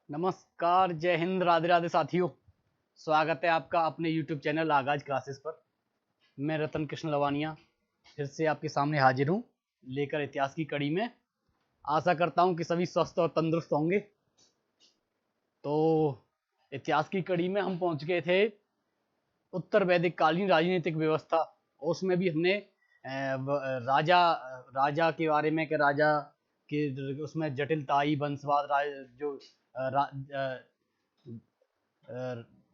नमस्कार, जय हिंद, राधे राधे साथियों। स्वागत है आपका अपने YouTube चैनल आगाज क्लासेस पर। मैं रतन कृष्ण लवानिया फिर से आपके सामने हाजिर हूँ लेकर इतिहास की कड़ी में। आशा करता हूँ कि सभी स्वस्थ और तंदुरुस्त होंगे। तो इतिहास की कड़ी में हम पहुँच गए थे उत्तर वैदिक कालीन राजनीतिक व्यवस्था। उसमें भी हमने राजा राजा के बारे में कि राजा के उसमें जटिलता आई, वंशवाद, जो रा,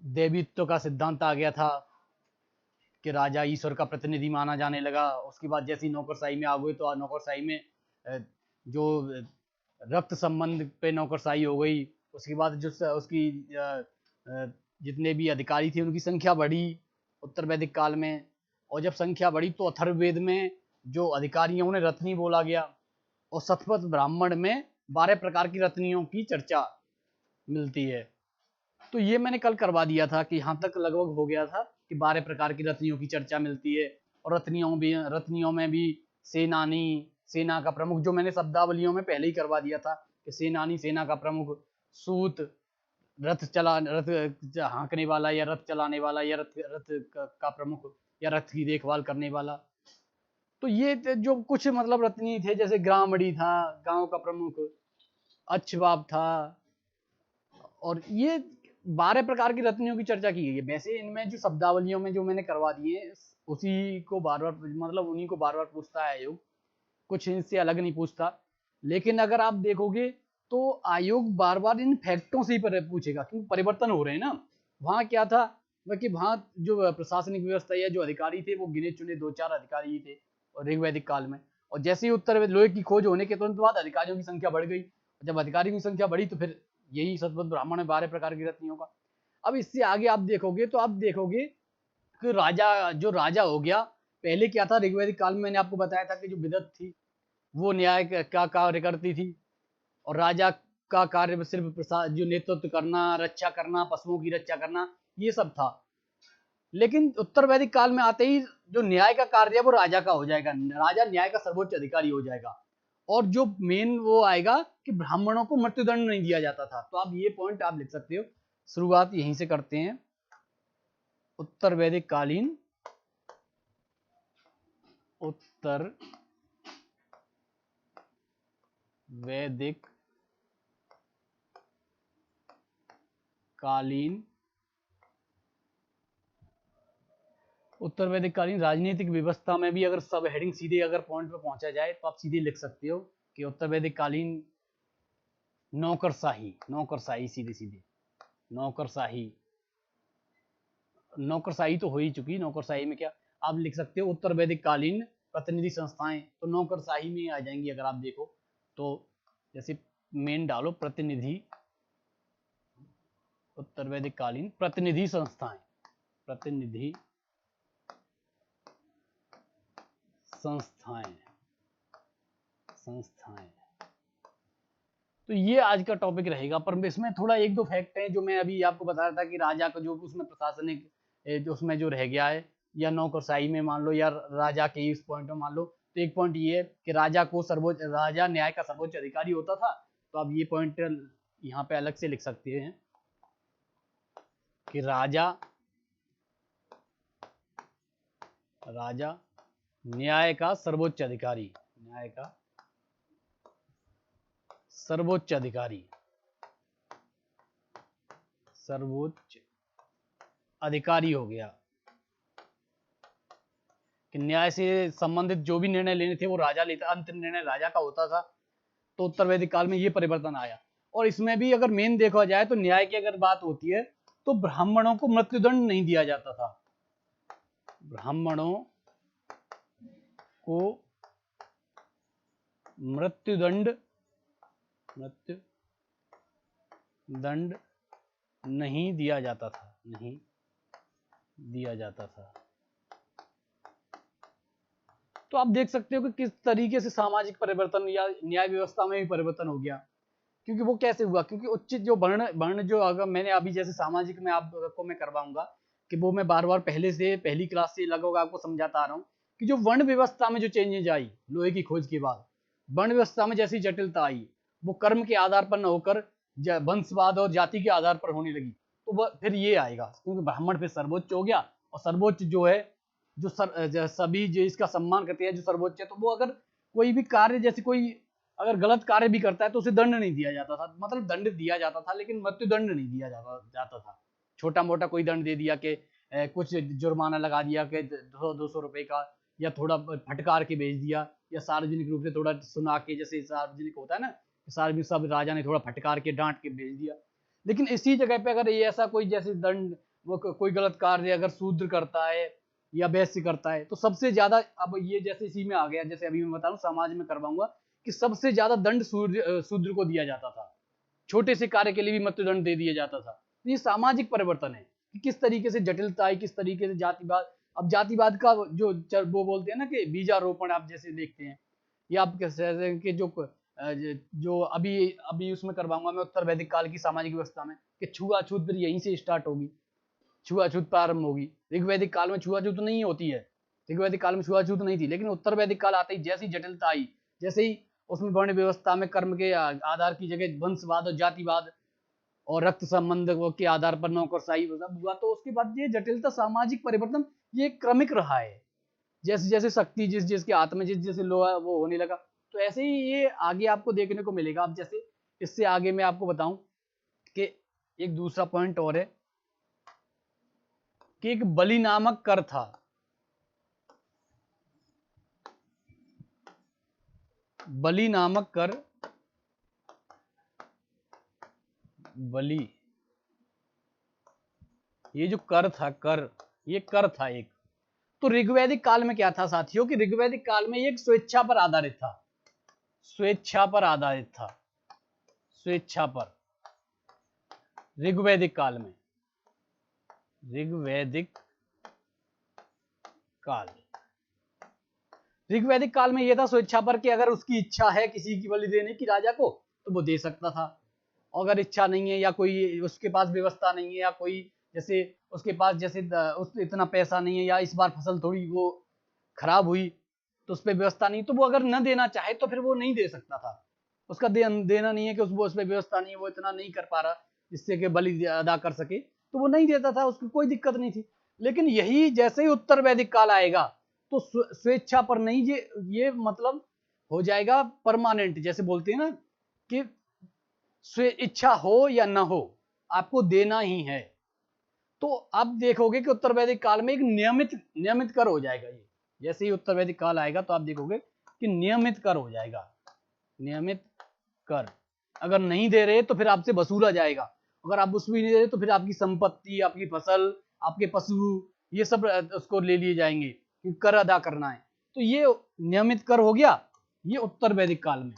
देवीत्व का सिद्धांत आ गया था कि राजा ईश्वर का प्रतिनिधि माना जाने लगा। उसके बाद जैसी नौकरशाही में आ गई तो नौकरशाही में जो रक्त संबंध पे नौकरशाही हो गई। उसके बाद जो उसकी जितने भी अधिकारी थे उनकी संख्या बढ़ी उत्तर वैदिक काल में। और जब संख्या बढ़ी तो अथर्ववेद में जो अधिकारियों उन्हें रत्नी बोला गया। और शतपथ ब्राह्मण में 12 प्रकार की रत्नियों की चर्चा मिलती है। तो ये मैंने कल करवा दिया था कि यहाँ तक लगभग हो गया था कि 12 प्रकार की रत्नियों की चर्चा मिलती है। और रत्नियों में भी सेनानी, सेना का प्रमुख, जो मैंने शब्दावलियों में पहले ही करवा दिया था कि सेनानी सेना का प्रमुख, सूत रथ हाँकने वाला या रथ चलाने वाला या रथ का प्रमुख या रथ की देखभाल करने वाला। तो ये जो कुछ मतलब रत्नी थे, जैसे ग्रामणी था, गांव का प्रमुख, अच्छबाब था। और ये 12 प्रकार की रत्नियों की चर्चा की गई है। वैसे इनमें जो शब्दावलियों में जो मैंने करवा दिए उसी को बार बार मतलब उन्हीं को बार बार पूछता है आयोग, कुछ इनसे अलग नहीं पूछता। लेकिन अगर आप देखोगे तो आयोग बार बार इन फैक्टों से ही पूछेगा, क्योंकि परिवर्तन हो रहे हैं ना। वहां क्या था कि वहां जो प्रशासनिक व्यवस्था या जो अधिकारी थे वो गिने चुने 2-4 अधिकारी ही थे और ऋग्वैदिक काल में। और जैसे ही उत्तर लोहे की खोज होने के तुरंत बाद अधिकारियों की संख्या बढ़ गई। जब अधिकारियों की संख्या बढ़ी तो फिर यही शतपथ ब्राह्मण में 12 प्रकार की रत्नियों का। अब इससे आगे आप देखोगे तो आप देखोगे कि राजा हो गया। पहले क्या था, ऋग्वैदिक काल में मैंने आपको बताया था कि जो विदत थी वो न्याय का कार्य करती थी। और राजा का कार्य सिर्फ जो नेतृत्व करना, रक्षा करना, पशुओं की रक्षा करना, ये सब था। लेकिन उत्तर वैदिक काल में आते ही जो न्याय का कार्य है वो राजा का हो जाएगा। राजा न्याय का सर्वोच्च अधिकारी हो जाएगा। और जो मेन वो आएगा कि ब्राह्मणों को मृत्युदंड नहीं दिया जाता था। तो आप ये पॉइंट आप लिख सकते हो। शुरुआत यहीं से करते हैं। उत्तर वैदिक कालीन, उत्तर वैदिक कालीन, उत्तर वैदिक कालीन राजनीतिक व्यवस्था में भी अगर सब हेडिंग सीधे अगर पॉइंट पे पहुंचा जाए तो आप सीधे लिख सकते हो कि उत्तर वैदिक कालीन नौकरशाही, नौकरशाही, सीधे सीधे नौकरशाही। नौकरशाही तो हो ही चुकी। नौकरशाही में क्या आप लिख सकते हो, उत्तर वैदिक कालीन प्रतिनिधि संस्थाएं, तो नौकरशाही में आ जाएंगी। अगर आप देखो तो जैसे मेन डालो प्रतिनिधि, उत्तर वैदिक कालीन प्रतिनिधि संस्थाएं, प्रतिनिधि संस्थाएं, संस्थाएं। तो ये आज का टॉपिक रहेगा। पर इसमें थोड़ा 1-2 फैक्ट हैं जो मैं अभी आपको बता रहा था कि राजा का जो उसमें प्रशासनिक जो उसमें जो रह गया है, या नौकरशाही में मान लो, या राजा के इस पॉइंट में मान लो। तो एक पॉइंट ये है कि राजा न्याय का सर्वोच्च अधिकारी होता था। तो आप ये पॉइंट यहाँ पे अलग से लिख सकते हैं कि राजा न्याय का सर्वोच्च अधिकारी, न्याय का सर्वोच्च अधिकारी, सर्वोच्च अधिकारी हो गया। कि न्याय से संबंधित जो भी निर्णय लेने थे वो राजा लेता, अंतिम निर्णय राजा का होता था। तो उत्तर वैदिक काल में ये परिवर्तन आया। और इसमें भी अगर मेन देखा जाए तो न्याय की अगर बात होती है तो ब्राह्मणों को मृत्युदंड नहीं दिया जाता था। ब्राह्मणों को मृत्युदंड नहीं दिया जाता था, नहीं दिया जाता था। तो आप देख सकते हो कि किस तरीके से सामाजिक परिवर्तन या न्याय व्यवस्था में भी परिवर्तन हो गया। क्योंकि वो कैसे हुआ, क्योंकि उच्च जो वर्ण जो अगर मैंने अभी जैसे सामाजिक में आपको मैं करवाऊंगा कि वो मैं बार बार पहले से पहली क्लास से लगभग आपको समझाता आ रहा हूँ कि जो वर्ण व्यवस्था में जो चेंजेज आई लोहे की खोज के बाद, वर्ण व्यवस्था में जैसी जटिलता आई, वो कर्म के आधार पर न होकर वंशवाद और जाति के आधार पर होने लगी, तो वह फिर ये आएगा, क्योंकि ब्राह्मण फिर सर्वोच्च हो गया, और सर्वोच्च जो है सभी जो इसका सम्मान करते हैं, जो सर्वोच्च है, तो वो अगर कोई भी कार्य, जैसे कोई अगर गलत कार्य भी करता है तो उसे दंड नहीं दिया जाता था, मतलब दंड दिया जाता था लेकिन मृत्यु दंड नहीं दिया जाता था। छोटा मोटा कोई दंड दे दिया कि कुछ जुर्माना लगा दिया कि 200 रुपए का, या थोड़ा फटकार के भेज दिया, या सार्वजनिक रूप से थोड़ा सुना के, जैसे सार्वजनिक होता है ना, सार्वजनिक सब राजा ने थोड़ा फटकार के डांट के भेज दिया। लेकिन इसी जगह पे अगर ये ऐसा कोई जैसे दंड, वो कोई गलत कार्य अगर शूद्र करता है या वैश्य करता है, तो सबसे ज्यादा, अब ये जैसे इसी में आ गया, जैसे अभी मैं बता रहा हूँ समाज में करवाऊंगा, कि सबसे ज्यादा दंड शूद्र को दिया जाता था, छोटे से कार्य के लिए भी मृत्युदंड दे दिया जाता था। तो ये सामाजिक परिवर्तन है कि किस तरीके से जटिलता आई, किस तरीके से जातिवाद, अब जातिवाद का जो वो बोलते हैं ना कि बीजारोपण, आप जैसे देखते हैं, या आप कह सकते हैं कि जो अभी अभी उसमें करवाऊंगा मैं, उत्तर वैदिक काल की सामाजिक व्यवस्था में, कि छुआछूत फिर यहीं से स्टार्ट होगी, छुआछूत प्रारंभ होगी। ऋग्वैदिक काल में छुआछूत नहीं होती है, ऋग्वैदिक काल में छुआछूत नहीं थी, लेकिन उत्तर वैदिक काल आते ही जैसी जटिलता आई, जैसे ही उसमें वर्ण व्यवस्था में कर्म के आधार की जगह वंशवाद और जातिवाद और रक्त संबंध के आधार पर नौकरशाही हुआ, तो उसके बाद ये जटिलता, सामाजिक परिवर्तन, ये क्रमिक रहा है। जैसे जैसे शक्ति जिस जिसके हाथ में जिस जैसे लोहा वो होने लगा, तो ऐसे ही ये आगे आपको देखने को मिलेगा। अब जैसे इससे आगे मैं आपको बताऊं कि एक दूसरा पॉइंट और है कि एक बलि नामक कर था, बलि नामक कर, बलि, ये जो कर था, कर, ये कर था एक। तो ऋग्वैदिक काल में क्या था साथियों, कि ऋग्वैदिक काल में एक स्वेच्छा पर आधारित था, स्वेच्छा पर आधारित था, स्वेच्छा पर, ऋग्वैदिक काल में, ऋग्वैदिक काल, ऋग्वैदिक काल में यह था स्वेच्छा पर, कि अगर उसकी इच्छा है किसी की बलि देने की राजा को, तो वो दे सकता था। अगर इच्छा नहीं है, या कोई उसके पास व्यवस्था नहीं है, या कोई जैसे उसके पास जैसे उस इतना पैसा नहीं है, या इस बार फसल थोड़ी वो खराब हुई तो उस पर व्यवस्था नहीं, तो वो अगर न देना चाहे तो फिर वो नहीं दे सकता था। उसका देना नहीं है कि उस पर व्यवस्था नहीं है, वो इतना नहीं कर पा रहा जिससे कि बलि अदा कर सके, तो वो नहीं देता था, उसको कोई दिक्कत नहीं थी। लेकिन यही जैसे ही उत्तर वैदिक काल आएगा, तो स्वेच्छा पर नहीं, ये मतलब हो जाएगा परमानेंट, जैसे बोलते हैं ना कि स्वे इच्छा हो या ना हो, आपको देना ही है। तो आप देखोगे कि उत्तर वैदिक काल में एक नियमित कर हो जाएगा। ये जैसे ही उत्तर वैदिक काल आएगा तो आप देखोगे कि नियमित कर हो जाएगा, नियमित कर। अगर नहीं दे रहे तो फिर आपसे वसूला जाएगा, अगर आप उस भी नहीं दे रहे तो फिर आपकी संपत्ति, आपकी फसल, आपके पशु, ये सब उसको ले लिए जाएंगे, क्योंकि कर अदा करना है। तो ये नियमित कर हो गया, ये उत्तर वैदिक काल में।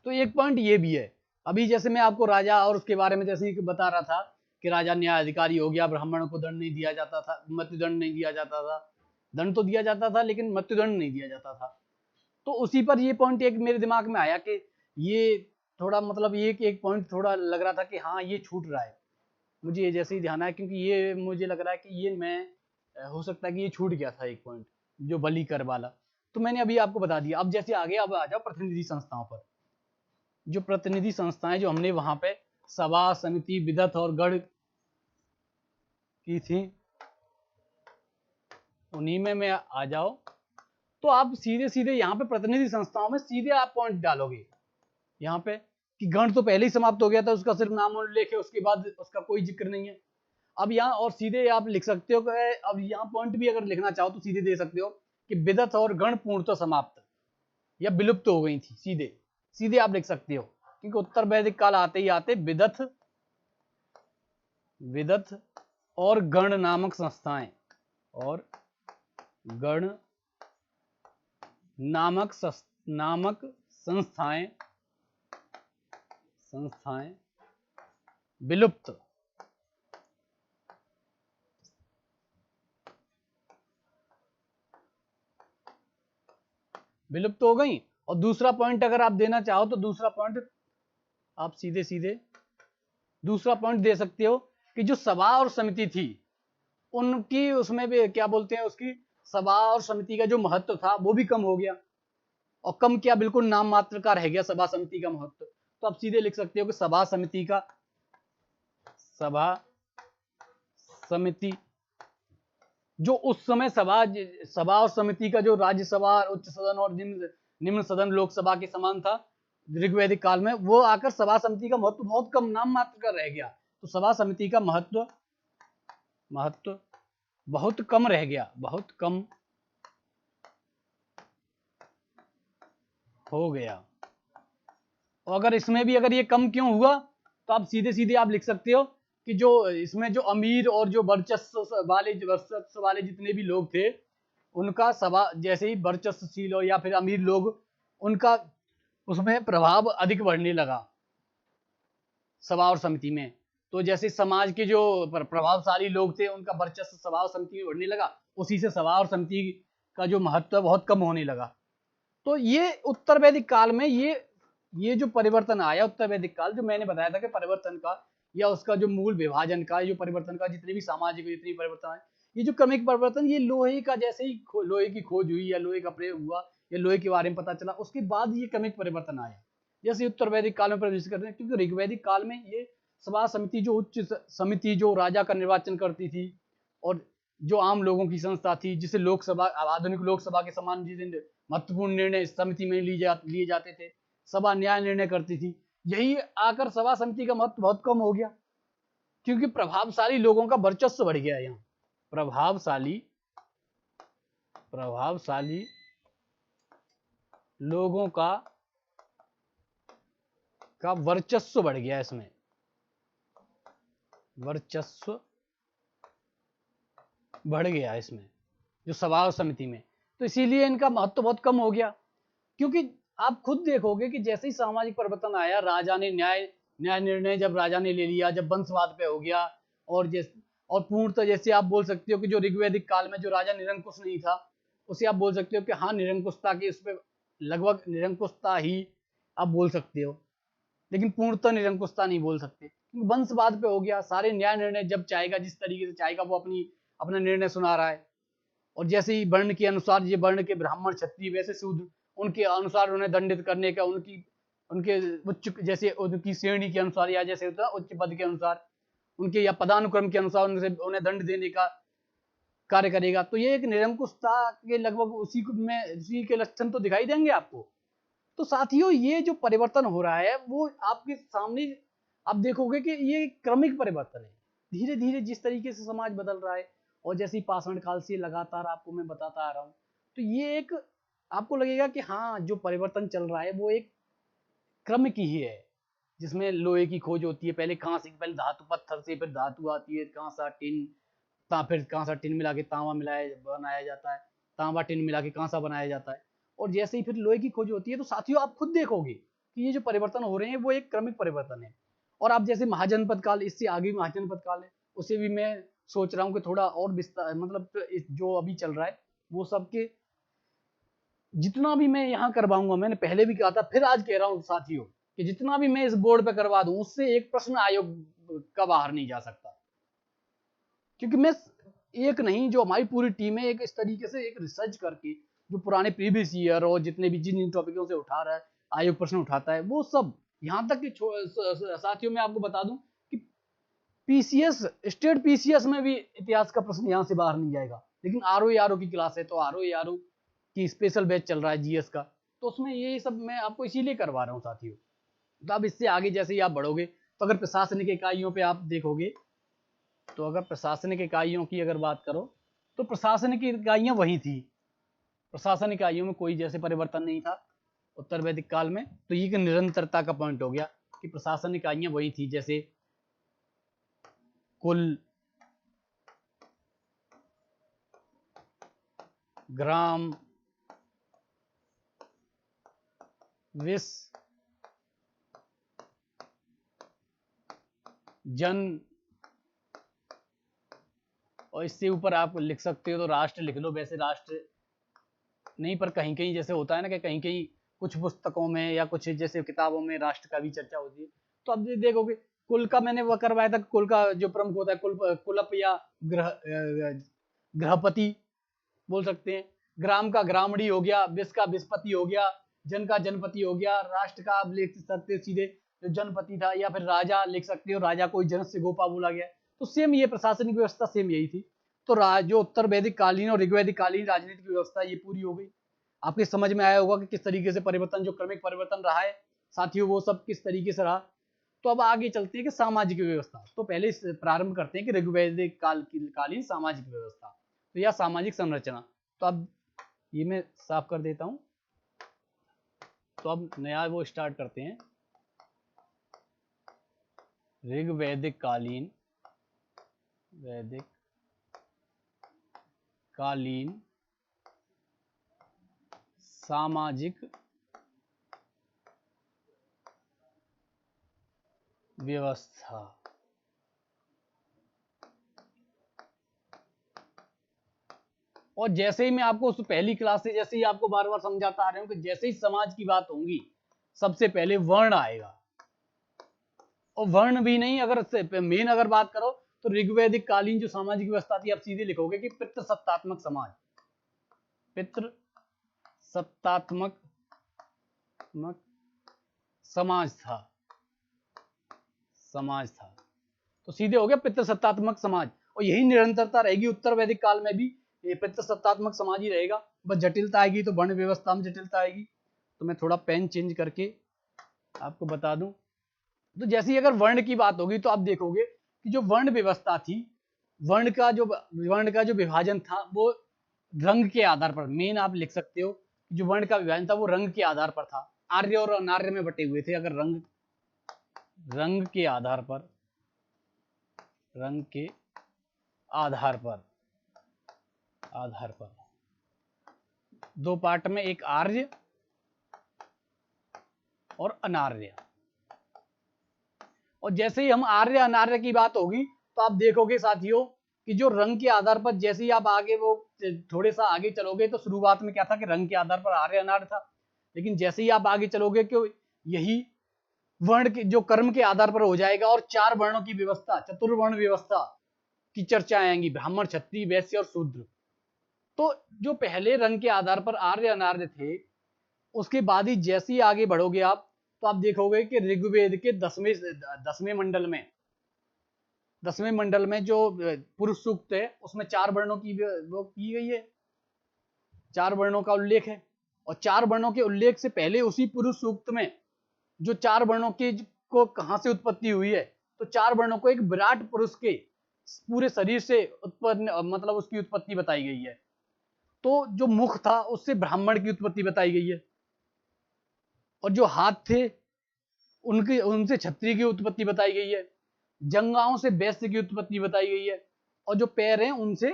तो एक पॉइंट ये भी है। अभी जैसे मैं आपको राजा और उसके बारे में जैसे बता रहा था कि राजा न्याय अधिकारी हो गया, ब्राह्मणों को दंड नहीं दिया जाता था, मृत्युदंड नहीं दिया जाता था, दंड तो दिया जाता था लेकिन मृत्युदंड नहीं दिया जाता था। तो उसी पर ये पॉइंट एक मेरे दिमाग में आया कि ये थोड़ा मतलब ये एक पॉइंट थोड़ा लग रहा था कि हाँ ये छूट रहा है, मुझे ये जैसे ही ध्यान आया, क्योंकि ये मुझे लग रहा है कि ये मैं हो सकता है कि ये छूट गया था एक पॉइंट, जो बलि कर वाला। तो मैंने अभी आपको बता दिया। अब जैसे आगे अब आ जाओ प्रतिनिधि संस्थाओं पर। जो प्रतिनिधि संस्थाएं जो हमने वहां पे सभा, समिति, विदत और गढ़ की थी, उन्हीं में मैं आ जाओ, तो आप सीधे सीधे यहाँ पे प्रतिनिधि संस्थाओं में सीधे आप पॉइंट डालोगे यहाँ पे कि गण तो पहले ही समाप्त हो गया था, उसका सिर्फ नाम उल्लेख है, उसके बाद उसका कोई जिक्र नहीं है। अब यहाँ और सीधे आप लिख सकते हो कि अब यहाँ पॉइंट भी अगर लिखना चाहो तो सीधे दे सकते हो कि विदत और गण पूर्णतः समाप्त या विलुप्त हो गई थी, सीधे सीधे आप लिख सकते हो, क्योंकि उत्तर वैदिक काल आते ही आते विदत और गण नामक संस्थाएं, और गण नामक संस्थाएं विलुप्त हो गई। और दूसरा पॉइंट अगर आप देना चाहो तो दूसरा पॉइंट आप सीधे सीधे दूसरा पॉइंट दे सकते हो कि जो सभा और समिति थी उनकी, उसमें भी क्या बोलते हैं, उसकी सभा और समिति का जो महत्व था वो भी कम हो गया। और कम क्या, बिल्कुल नाम मात्र का रह गया सभा समिति का महत्व। तो आप सीधे लिख सकते हो कि सभा समिति जो उस समय सभा और समिति का जो राज्यसभा, उच्च सदन और निम्न सदन लोकसभा के समान था ऋग्वैदिक काल में, वो आकर सभा समिति का महत्व बहुत कम नाम मात्र का रह गया। तो सभा समिति का महत्व बहुत कम रह गया, बहुत कम हो गया। और अगर इसमें भी अगर ये कम क्यों हुआ, तो आप सीधे सीधे आप लिख सकते हो कि जो इसमें जो अमीर और जो वर्चस्व वाले जितने भी लोग थे, उनका सभा जैसे ही वर्चस्वशील हो या फिर अमीर लोग, उनका उसमें प्रभाव अधिक बढ़ने लगा सभा और समिति में। तो जैसे समाज के जो प्रभावशाली लोग थे, उनका वर्चस्व सभा और समिति में बढ़ने लगा, उसी से सभा और समिति का जो महत्व बहुत कम होने लगा। तो ये उत्तर वैदिक काल में ये जो परिवर्तन आया, उत्तर वैदिक काल, जो मैंने बताया था कि परिवर्तन का या उसका जो मूल विभाजन का, जो परिवर्तन का जितने भी सामाजिक जितने परिवर्तन आए, ये जो क्रमिक परिवर्तन, ये लोहे का जैसे ही लोहे की खोज हुई या लोहे का प्रयोग हुआ या लोहे के बारे में पता चला, उसके बाद ये क्रमिक परिवर्तन आया। जैसे उत्तर वैदिक काल में प्रवेश करते हैं, क्योंकि ऋग्वैदिक काल में ये सभा समिति जो उच्च समिति जो राजा का निर्वाचन करती थी और जो आम लोगों की संस्था थी, जिसे लोकसभा, आधुनिक लोकसभा के समान जिसे महत्वपूर्ण निर्णय समिति में लिए जाते थे, सभा न्याय निर्णय करती थी, यही आकर सभा समिति का महत्व बहुत कम हो गया, क्योंकि प्रभावशाली लोगों का वर्चस्व बढ़ गया। यहाँ प्रभावशाली लोगों का वर्चस्व बढ़ गया, इसमें वर्चस्व बढ़ गया इसमें जो सभा और समिति में। तो इसीलिए इनका महत्व बहुत कम हो गया, क्योंकि आप खुद देखोगे कि जैसे ही सामाजिक परिवर्तन आया, राजा ने न्याय निर्णय जब राजा ने ले लिया, जब वंशवाद पे हो गया, और पूर्णतः जैसे आप बोल सकते हो कि जो ऋग्वैदिक काल में जो राजा निरंकुश नहीं था, उसे आप बोल सकते हो कि हाँ, निरंकुशता की, उस पर लगभग निरंकुशता ही आप बोल सकते हो, लेकिन पूर्णतः निरंकुशता नहीं बोल सकते, क्योंकि वंशवाद पे हो गया। सारे न्याय निर्णय जब चाहेगा, जिस तरीके से चाहेगा, वो अपना निर्णय सुना रहा है। और जैसे ही वर्ण के अनुसार, ये वर्ण के ब्राह्मण क्षत्रिय वैसे शूद्र, उनके अनुसार उन्हें दंडित करने का, उनके उच्च जैसे उनकी श्रेणी के अनुसार, या जैसे होता है उच्च पद के अनुसार, उनके या पदानुक्रम के अनुसार उन्हें दंड देने का कार्य करेगा। तो ये एक निरंकुशता के लगभग उसी के लक्षण तो दिखाई देंगे आपको। तो साथियों, ये जो परिवर्तन हो रहा है, वो आपके सामने आप देखोगे कि ये क्रमिक परिवर्तन है। धीरे धीरे जिस तरीके से समाज बदल रहा है, और जैसे पाषाण काल से लगातार आपको मैं बताता आ रहा हूँ, तो ये एक आपको लगेगा कि हाँ, जो परिवर्तन चल रहा है वो एक क्रम की ही है, जिसमें लोहे की खोज होती है, पहले कांसे, पहले धातु पत्थर से, फिर धातु आती है, कांसा टिन, फिर कांसा टिन मिला के तांबा बनाया जाता है, तांबा टिन मिला के कांसा बनाया जाता है, और जैसे ही फिर लोहे की खोज होती है। तो साथियों, आप खुद देखोगे कि ये जो परिवर्तन हो रहे हैं वो एक क्रमिक परिवर्तन है। और आप जैसे महाजनपद काल, इससे आगे महाजनपद काल है, उसे भी मैं सोच रहा हूँ कि थोड़ा और विस्तार, मतलब जो अभी चल रहा है वो सबके जितना भी मैं यहाँ करवाऊंगा, मैंने पहले भी कहा था, फिर आज कह रहा हूँ साथियों, कि जितना भी मैं इस बोर्ड पे करवा दूं, उससे एक प्रश्न आयोग का बाहर नहीं जा सकता। क्योंकि मैं एक नहीं, जो हमारी पूरी टीम है, एक इस तरीके से एक रिसर्च करके जो पुराने प्रीवियस ईयर और जितने भी जिन टॉपिकों से उठा रहा है आयोग प्रश्न उठाता है, वो सब यहाँ तक कि साथियों मैं आपको बता दूं कि पीसीएस, स्टेट पीसीएस में भी इतिहास का प्रश्न यहाँ से बाहर नहीं जाएगा। लेकिन आरओ की क्लास है, तो आरओ की स्पेशल बैच चल रहा है जीएस का, तो उसमें ये सब मैं आपको इसीलिए करवा रहा हूँ साथियों। तो अब इससे आगे जैसे ही आप बढ़ोगे, तो अगर प्रशासनिक इकाइयों पे आप देखोगे, तो अगर प्रशासनिक इकाइयों की अगर बात करो, तो प्रशासनिक इकाइयां वही थी, प्रशासनिक इकाइयों में कोई जैसे परिवर्तन नहीं था उत्तर वैदिक काल में। तो ये निरंतरता का पॉइंट हो गया कि प्रशासनिक इकाइयां वही थी, जैसे कुल, ग्राम, विस, जन, और इससे ऊपर आप लिख सकते हो तो राष्ट्र लिख लो। वैसे राष्ट्र नहीं, पर कहीं कहीं जैसे होता है ना कि कहीं कहीं कुछ पुस्तकों में या कुछ जैसे किताबों में राष्ट्र का भी चर्चा होती है। तो अब देखोगे, कुल का मैंने वो करवाया था, कुल का जो प्रमुख होता है कुलप या गृहपति बोल सकते हैं, ग्राम का ग्रामणी हो गया, विस का विस्पति हो गया, जन का जनपति हो गया, राष्ट्र का आप लिख सकते हो सीधे जो जनपति था, या फिर राजा लिख सकते हो, राजा कोई जन से गोपा बोला गया। तो सेम ये प्रशासनिक व्यवस्था सेम यही थी। तो जो उत्तर वैदिक कालीन और ऋग्वैदिक कालीन राजनीतिक व्यवस्था ये पूरी हो गई। आपके समझ में आया होगा कि किस तरीके से परिवर्तन, जो क्रमिक परिवर्तन रहा है साथियों, वो सब किस तरीके से रहा। तो अब आगे चलते हैं कि सामाजिक व्यवस्था। तो पहले प्रारंभ करते हैं कि ऋग्वैदिक कालीन सामाजिक व्यवस्था, तो यह सामाजिक संरचना। तो अब ये मैं साफ कर देता हूं। तो अब नया वो स्टार्ट करते हैं। ऋग्वैदिक कालीन, वैदिक कालीन सामाजिक व्यवस्था। और जैसे ही मैं आपको उस पहली क्लास से जैसे ही आपको बार बार समझाता आ रहा हूं कि जैसे ही समाज की बात होगी सबसे पहले वर्ण आएगा। और वर्ण भी नहीं, अगर मेन अगर बात करो तो ऋग्वैदिक कालीन जो सामाजिक व्यवस्था थी, आप सीधे लिखोगे कि पितृसत्तात्मक समाज, पितृसत्तात्मक समाज था। तो सीधे हो गया पितृसत्तात्मक समाज। और यही निरंतरता रहेगी उत्तर वैदिक काल में भी, ये पितृसत्तात्मक समाज ही रहेगा। बस जटिलता आएगी तो वर्ण व्यवस्था में जटिलता आएगी। तो मैं थोड़ा पेन चेंज करके आपको बता दूं। तो जैसे ही अगर वर्ण की बात होगी तो आप देखोगे कि जो वर्ण व्यवस्था थी, वर्ण का जो विभाजन था वो रंग के आधार पर, मेन आप लिख सकते हो जो वर्ण का विभाजन था वो रंग के आधार पर था। आर्य और अनार्य में बटे हुए थे। अगर रंग के आधार पर दो पार्ट में, एक आर्य और अनार्य। और जैसे ही हम आर्य अनार्य की बात होगी तो आप देखोगे साथियों कि जो रंग के आधार पर, जैसे ही आप आगे वो थोड़े सा आगे चलोगे तो शुरुआत में क्या था कि रंग के आधार पर आर्य अनार्य था। लेकिन जैसे ही आप आगे चलोगे कि यही वर्ण के जो कर्म के आधार पर हो जाएगा और 4 वर्णों की व्यवस्था, चतुर्वर्ण व्यवस्था की चर्चा आएंगी, ब्राह्मण, क्षत्रिय, वैश्य और शूद्र। तो जो पहले रंग के आधार पर आर्य अनार्य थे, उसके बाद ही जैसे ही आगे बढ़ोगे आप तो आप देखोगे कि ऋग्वेद के 10वें मंडल में जो पुरुष सूक्त है उसमें 4 वर्णों की वो की गई है, 4 वर्णों का उल्लेख है। और 4 वर्णों के उल्लेख से पहले उसी पुरुष सूक्त में जो 4 वर्णों के को कहां से उत्पत्ति हुई है, तो 4 वर्णों को एक विराट पुरुष के पूरे शरीर से उत्पन्न, मतलब उसकी उत्पत्ति बताई गई है। तो जो मुख था उससे ब्राह्मण की उत्पत्ति बताई गई है, और जो हाथ थे उनसे क्षत्रिय की उत्पत्ति बताई गई है, जंगाओं से वैश्य की उत्पत्ति बताई गई है, और जो पैर हैं उनसे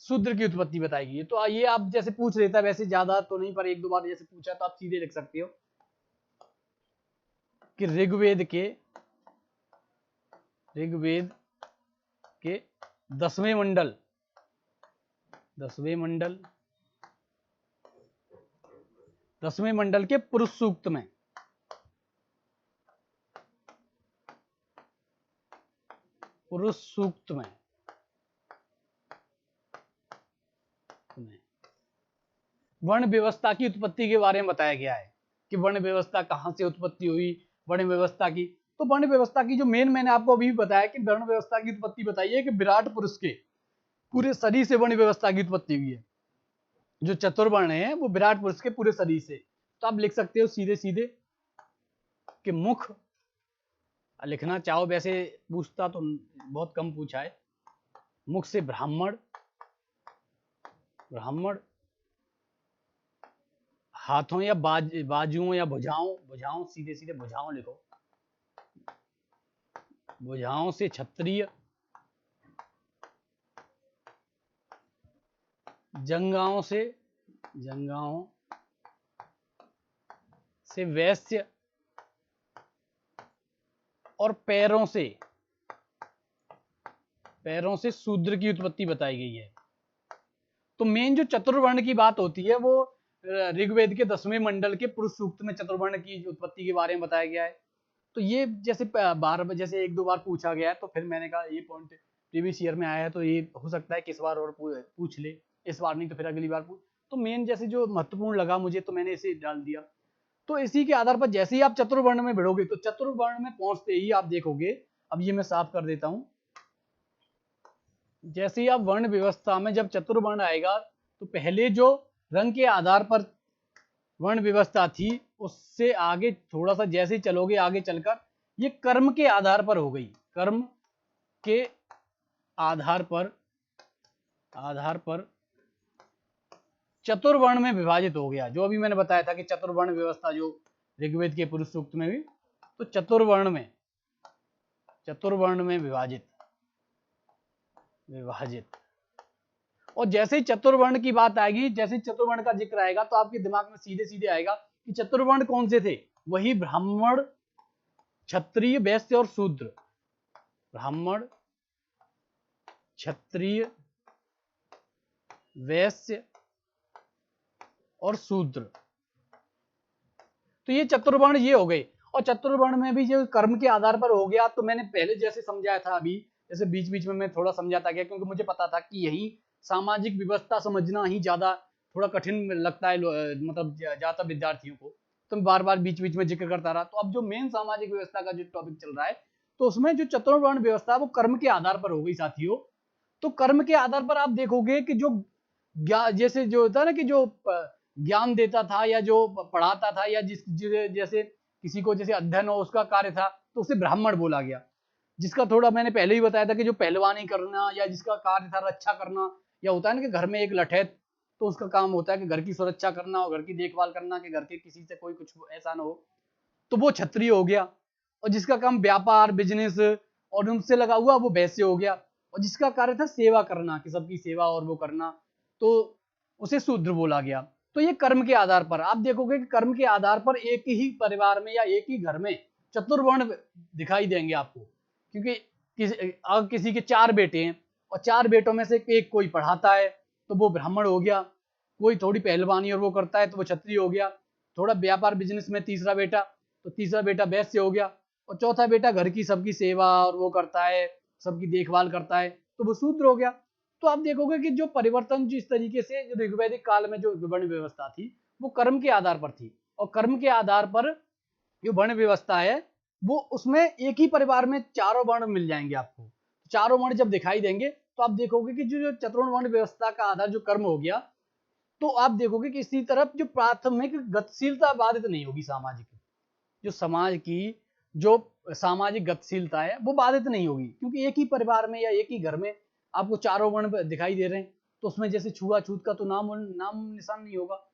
शूद्र की उत्पत्ति बताई गई है। तो ये आप जैसे पूछ लेता है, वैसे ज्यादा तो नहीं पर एक दो बार जैसे पूछा तो आप सीधे लिख सकते हो कि ऋग्वेद के 10वें मंडल के पुरुष सूक्त में वर्ण व्यवस्था की उत्पत्ति के बारे में बताया गया है कि वर्ण व्यवस्था कहां से उत्पत्ति हुई, वर्ण व्यवस्था की। तो वर्ण व्यवस्था की जो मैंने आपको अभी बताया कि वर्ण व्यवस्था की उत्पत्ति बताई है कि विराट पुरुष के पूरे शरीर से वर्ण व्यवस्था की उत्पत्ति हुई है। जो चतुर्वर्ण है वो विराट पुरुष के पूरे शरीर से। तो आप लिख सकते हो सीधे सीधे कि मुख, लिखना चाहो वैसे पूछता तो बहुत कम पूछा है, मुख से ब्राह्मण, हाथों या बाजुओं या भुजाओं, सीधे सीधे भुजाओं लिखो, भुजाओं से क्षत्रिय, जंगाओं से वैश्य, और पैरों से शूद्र की उत्पत्ति बताई गई है। तो मेन जो चतुर्वर्ण की बात होती है वो ऋग्वेद के 10वें मंडल के पुरुष सूक्त में चतुर्वर्ण की उत्पत्ति के बारे में बताया गया है। तो ये जैसे जैसे एक दो बार पूछा गया है तो फिर मैंने कहा ये पॉइंट प्रीवियस ईयर में आया है तो ये हो सकता है कि इस बार और पूछ ले, इस बार नहीं तो फिर अगली बार पूछ। तो मेन जैसे जो महत्वपूर्ण लगा मुझे तो मैंने इसे डाल दिया। तो इसी के आधार पर जैसे ही आप चतुर्वर्ण में भिड़ोगे तो चतुर्वर्ण में पहुंचते ही आप देखोगे, अब ये मैं साफ कर देता हूं, जैसे ही आप वर्ण व्यवस्था में जब चतुर्वर्ण आएगा तो पहले जो रंग के आधार पर वर्ण व्यवस्था थी उससे आगे थोड़ा सा जैसे ही चलोगे आगे चलकर ये कर्म के आधार पर हो गई, कर्म के आधार पर चतुर्वर्ण में विभाजित हो गया। जो अभी मैंने बताया था कि चतुर्वर्ण व्यवस्था जो ऋग्वेद के पुरुष सूक्त में भी, तो चतुर्वर्ण में विभाजित और जैसे ही चतुर्वर्ण की बात आएगी, जैसे ही चतुर्वर्ण का जिक्र आएगा तो आपके दिमाग में सीधे सीधे आएगा कि चतुर्वर्ण कौन से थे, वही ब्राह्मण, क्षत्रिय, वैश्य और शूद्र। ब्राह्मण, क्षत्रिय, वैश्य और शूद्र, तो ये चतुर्वर्ण ये हो गए। और चतुर्वर्ण में भी जो कर्म के आधार पर हो गया, तो मैंने पहले जैसे समझाया था, अभी जैसे बीच बीच में मैं थोड़ा समझाता गया क्योंकि मुझे पता था कि यही सामाजिक व्यवस्था समझना ही ज्यादा थोड़ा कठिन लगता है मतलब ज्यादा विद्यार्थियों को, तो मैं बार बार बीच बीच में जिक्र करता रहा। तो अब जो मेन सामाजिक व्यवस्था का जो टॉपिक चल रहा है, तो उसमें जो चतुर्वर्ण व्यवस्था वो कर्म के आधार पर हो गई साथियों। तो कर्म के आधार पर आप देखोगे कि जो जैसे जो होता है ना कि जो ज्ञान देता था या जो पढ़ाता था या जैसे किसी को जैसे अध्ययन हो उसका कार्य था, तो उसे ब्राह्मण बोला गया। जिसका थोड़ा मैंने पहले ही बताया था कि जो पहलवानी करना या जिसका कार्य था रक्षा करना, या होता है ना कि घर में एक लठैत, तो उसका काम होता है कि घर की सुरक्षा करना और घर की देखभाल करना कि घर के किसी से कोई कुछ ऐसा ना हो, तो वो क्षत्रिय हो गया। और जिसका काम व्यापार, बिजनेस और उनसे लगा हुआ, वो वैश्य हो गया। और जिसका कार्य था सेवा करना, कि सबकी सेवा और वो करना, तो उसे शूद्र बोला गया। तो ये कर्म के आधार पर आप देखोगे कि कर्म के आधार पर एक ही परिवार में या एक ही घर में चतुर्वर्ण दिखाई देंगे आपको, क्योंकि अगर किसी के 4 बेटे हैं और 4 बेटों में से एक कोई पढ़ाता है तो वो ब्राह्मण हो गया, कोई थोड़ी पहलवानी और वो करता है तो वो क्षत्रिय हो गया, थोड़ा व्यापार बिजनेस में तीसरा बेटा, तो तीसरा बेटा वैश्य हो गया, और चौथा बेटा घर की सबकी सेवा और वो करता है, सबकी देखभाल करता है, तो वो शूद्र हो गया। तो आप देखोगे कि जो परिवर्तन जिस तरीके से जो ऋग्वैदिक काल में जो वर्ण व्यवस्था थी वो कर्म के आधार पर थी, और कर्म के आधार पर जो वर्ण व्यवस्था है वो उसमें एक ही परिवार में चारों वर्ण मिल जाएंगे आपको। चारों वर्ण जब दिखाई देंगे तो आप देखोगे कि जो चतुर्ण वर्ण व्यवस्था का आधार जो कर्म हो गया, तो आप देखोगे कि इसी तरफ जो प्राथमिक गतिशीलता बाधित नहीं होगी, सामाजिक जो समाज की जो सामाजिक गतिशीलता है वो बाधित नहीं होगी, क्योंकि एक ही परिवार में या एक ही घर में आपको चारों वर्ण दिखाई दे रहे हैं, तो उसमें जैसे छुआछूत का तो नाम निशान नहीं होगा।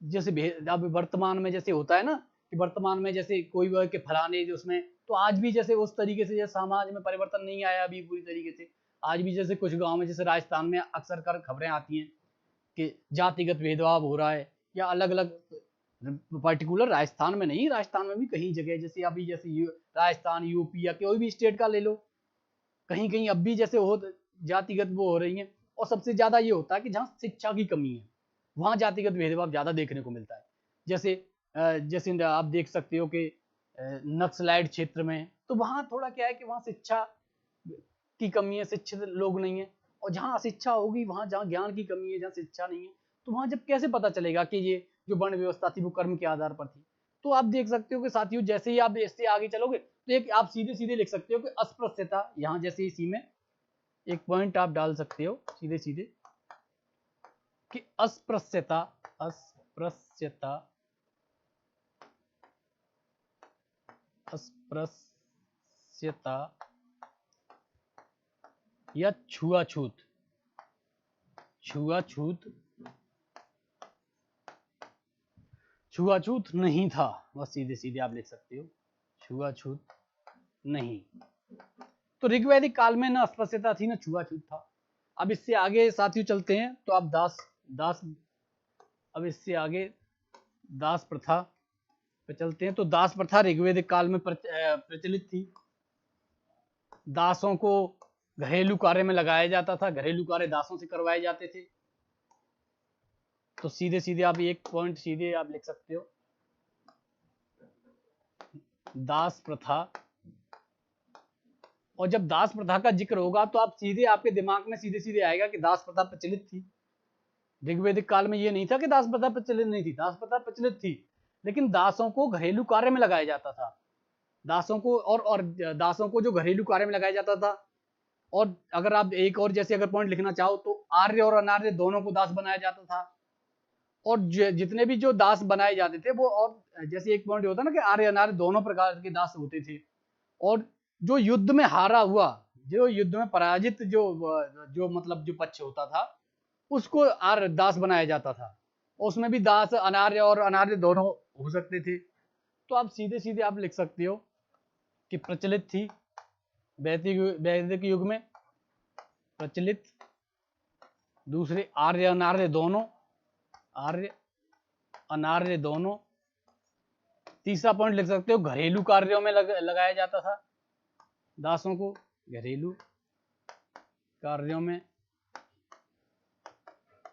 जैसे अब वर्तमान में जैसे होता है ना कि वर्तमान में जैसे कोई वर्ग के फलाने जो उसमें, तो आज भी जैसे उस तरीके से जैसे समाज में परिवर्तन नहीं आया अभी पूरी तरीके से। आज भी जैसे कुछ गांव में जैसे राजस्थान में अक्सर कर खबरें आती हैं कि जातिगत भेदभाव हो रहा है, या अलग अलग पर्टिकुलर राजस्थान में नहीं, राजस्थान में भी कहीं जगह जैसे अभी जैसे राजस्थान, यूपी या कोई भी स्टेट का ले लो, कहीं कहीं अब भी जैसे हो जातिगत वो हो रही है। और सबसे ज्यादा ये होता है कि जहाँ शिक्षा की कमी है वहां जातिगत भेदभाव ज्यादा देखने को मिलता है। जैसे आप देख सकते हो कि नक्सलाइट क्षेत्र में, तो वहां थोड़ा क्या है कि वहां शिक्षा की कमी है, शिक्षित लोग नहीं है। और जहाँ अशिक्षा होगी, वहां जहाँ ज्ञान की कमी है, जहाँ शिक्षा नहीं है, तो वहां जब कैसे पता चलेगा कि ये जो वर्ण व्यवस्था थी वो कर्म के आधार पर थी। तो आप देख सकते हो कि साथियों जैसे ही आप इससे आगे चलोगे तो एक आप सीधे सीधे लिख सकते हो कि अस्पृश्यता, यहाँ जैसे इसी में एक पॉइंट आप डाल सकते हो सीधे सीधे कि अस्पृश्यता अस्पृश्यता अस्पृश्यता या छुआछूत, छुआछूत छुआछूत नहीं था, बस सीधे सीधे आप लिख सकते हो छुआछूत नहीं। तो ऋग्वैदिक काल में ना अस्पृश्यता थी ना छुआछूत था। अब इससे आगे साथियों चलते हैं तो आप दास अब इससे आगे दास प्रथा पे चलते हैं। तो दास प्रथा ऋग्वैदिक काल में प्रचलित थी। दासों को घरेलू कार्य में लगाया जाता था, घरेलू कार्य दासों से करवाए जाते थे। तो सीधे सीधे आप एक पॉइंट सीधे आप लिख सकते हो दास प्रथा। और जब दास प्रथा का जिक्र होगा तो आप सीधे आपके दिमाग में सीधे सीधे आएगा कि दास प्रथा प्रचलित थी। ऋग्वैदिक काल में ये नहीं था कि दास प्रथा प्रचलित नहीं थी, दास प्रथा प्रचलित थी, लेकिन दासों को घरेलू कार्य में लगाया जाता था। दासों को और दासों को जो घरेलू कार्य में लगाया जाता था। और अगर आप एक और जैसे अगर पॉइंट लिखना चाहो तो आर्य और अनार्य दोनों को दास बनाया जाता था। और जितने भी जो दास बनाए जाते थे वो, और जैसे एक पॉइंट होता ना कि आर्य अनार्य दोनों प्रकार के दास होते थे। और जो युद्ध में हारा हुआ, जो युद्ध में पराजित जो मतलब जो पक्ष होता था, उसको आर्य दास बनाया जाता था। उसमें भी दास अनार्य और अनार्य दोनों हो सकते थे। तो आप सीधे सीधे आप लिख सकते हो कि प्रचलित थी वैदिक युग में, प्रचलित। दूसरे आर्य अनार्य दोनों, आर्य अनार्य दोनों। तीसरा पॉइंट लिख सकते हो घरेलू कार्यों में लगाया जाता था दासों को, घरेलू कार्यों में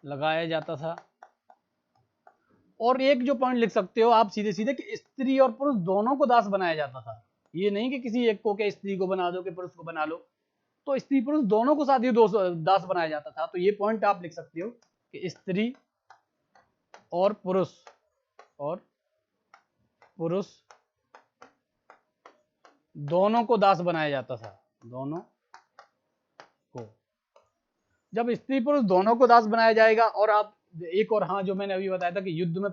लगाया जाता था। और एक जो पॉइंट लिख सकते हो आप सीधे सीधे कि स्त्री और पुरुष दोनों को दास बनाया जाता था। ये नहीं कि किसी एक को, के स्त्री को बना दो कि पुरुष को बना लो, तो स्त्री पुरुष दोनों को साथ ही दास बनाया जाता था। तो ये पॉइंट आप लिख सकते हो कि स्त्री और पुरुष दोनों को दास बनाया जाता था। दोनों को, जब स्त्री पुरुष दोनों को दास बनाया जाएगा। और आप एक और, हाँ, जो मैंने अभी बताया था कि युद्ध में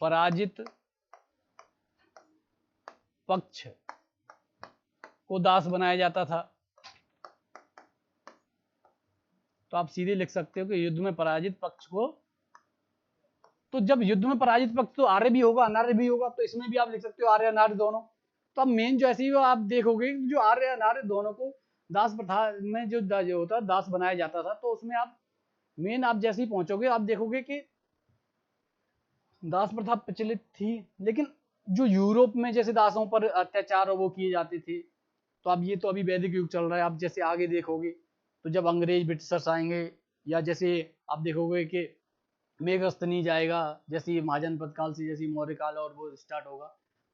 पराजित पक्ष को दास बनाया जाता था। तो आप सीधे लिख सकते हो कि युद्ध में पराजित पक्ष को, तो जब युद्ध में पराजित पक्ष तो आर्य भी होगा अनार्य भी होगा, तो इसमें भी आप लिख सकते हो आर्य अनार्य दोनों। तो अब मेन जो ऐसी ही आप देखोगे जो आर्य अनार्य दोनों को दास प्रथा में जो होता दास बनाया जाता था, तो उसमें आप मेन आप जैसे ही पहुंचोगे आप देखोगे कि दास प्रथा प्रचलित थी। लेकिन जो यूरोप में जैसे दासों पर अत्याचार वो किए जाते थे, तो अब ये तो अभी वैदिक युग चल रहा है। आप जैसे आगे देखोगे तो जब अंग्रेज ब्रिटिशर्स आएंगे, या जैसे आप देखोगे कि मेघस्तनीज आएगा, जैसे महाजनपद काल से जैसे मौर्य काल और वो स्टार्ट होगा,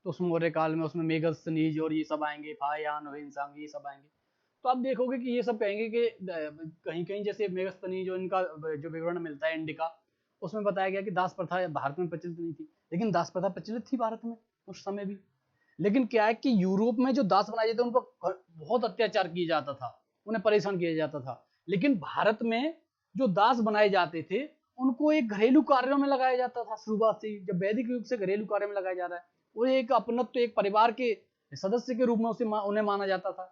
तो उस मौर्य काल में उसमें मेघस्तनीज और ये सब आएंगे, फायान हिंसांग ये सब आएंगे। तो आप देखोगे कि ये सब कहेंगे कि कहीं कहीं जैसे मेघस्तनीज जो इनका जो विवरण मिलता है इंडिका, उसमें बताया गया कि दास प्रथा भारत में प्रचलित नहीं थी। लेकिन दास प्रथा प्रचलित थी भारत में उस समय भी। लेकिन क्या है कि यूरोप में जो दास बनाए जाते उन पर बहुत अत्याचार किया जाता था, उन्हें परेशान किया जाता था। लेकिन भारत में जो दास बनाए जाते थे उनको एक घरेलू कार्यों में लगाया जाता था शुरुआत से ही। जब वैदिक युग से घरेलू कार्य में लगाया जा रहा है, वो एक अपनत्व, एक परिवार के सदस्य के रूप में उन्हें माना जाता था।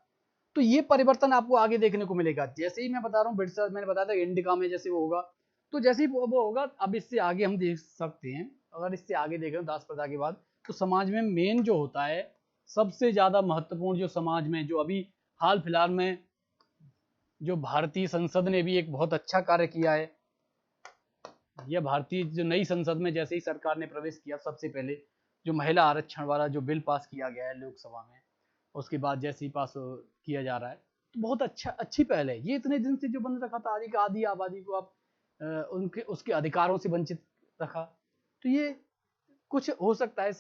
तो ये परिवर्तन आपको आगे देखने को मिलेगा। जैसे ही मैं बता रहा हूँ ब्रिटिश, मैंने बताया था इंडिका में जैसे वो होगा, तो जैसे ही वो होगा, अब इससे आगे हम देख सकते हैं, अगर इससे आगे देखें दास प्रथा के बाद, तो समाज में मेन जो होता है सबसे ज्यादा महत्वपूर्ण, जो समाज में जो अभी हाल फिलहाल में जो भारतीय संसद ने भी एक बहुत अच्छा कार्य किया है। यह भारतीय जो नई संसद में जैसे ही सरकार ने प्रवेश किया, सबसे पहले जो महिला आरक्षण वाला जो बिल पास किया गया है लोकसभा में, उसके बाद जैसे ही पास किया जा रहा है, तो बहुत अच्छी पहल है। ये इतने दिन से जो बंद रखा था आदि आबादी को, आप उनके उसके अधिकारों से वंचित रखा, तो ये कुछ हो सकता है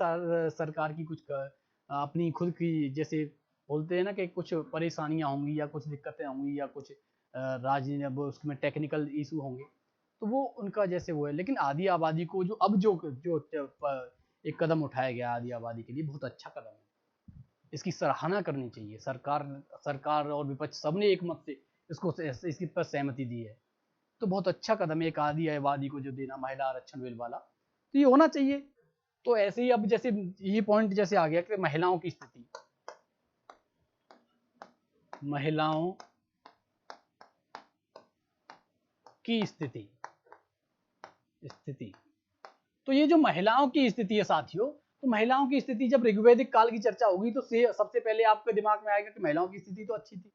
सरकार की कुछ अपनी खुद की, जैसे बोलते हैं ना कि कुछ परेशानियां होंगी या कुछ दिक्कतें होंगी या कुछ राजनीति उसमें टेक्निकल इशू होंगे, तो वो उनका जैसे वो है। लेकिन आदि आबादी को जो अब जो एक कदम उठाया गया आदि आबादी के लिए, बहुत अच्छा कदम है, इसकी सराहना करनी चाहिए। सरकार और विपक्ष सबने एक मत से इसकी पर सहमति दी है। तो बहुत अच्छा कदम है एक आदि आबादी को जो देना, महिला आरक्षण बिल वाला, तो ये होना चाहिए। तो ऐसे ही अब जैसे ये पॉइंट जैसे आ गया कि महिलाओं की स्थिति, महिलाओं की स्थिति, तो ये जो महिलाओं की स्थिति है साथियों, तो महिलाओं की स्थिति जब ऋग्वैदिक काल की चर्चा होगी तो सबसे पहले आपके दिमाग में आएगा कि महिलाओं की स्थिति तो अच्छी थी।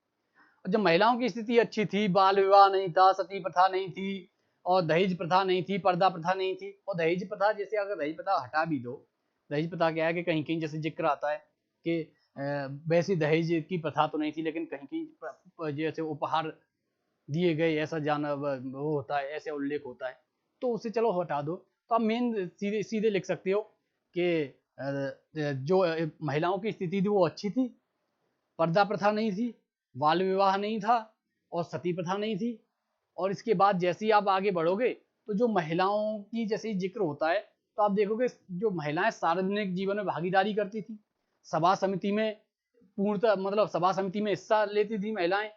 और जब महिलाओं की स्थिति अच्छी थी, बाल विवाह नहीं था, सती प्रथा नहीं थी, और दहेज प्रथा नहीं थी, पर्दा प्रथा नहीं थी। और दहेज प्रथा, जैसे अगर दहेज प्रथा हटा भी दो, दहेज प्रथा क्या है कि कहीं कहीं जैसे जिक्र आता है कि वैसी दहेज की प्रथा तो नहीं थी, लेकिन कहीं कहीं जैसे उपहार दिए गए ऐसा जाना वो होता है, ऐसे उल्लेख होता है, तो उसे चलो हटा दो। तो आप मेन सीधे सीधे लिख सकते हो कि जो महिलाओं की स्थिति थी वो अच्छी थी, पर्दा प्रथा नहीं थी, बाल विवाह नहीं था, और सती प्रथा नहीं थी। और इसके बाद जैसे ही आप आगे बढ़ोगे तो जो महिलाओं की जैसे ही जिक्र होता है तो आप देखोगे जो महिलाएं सार्वजनिक जीवन में भागीदारी करती थी, सभा समिति में पूर्णतः मतलब सभा समिति में हिस्सा लेती थी महिलाएं।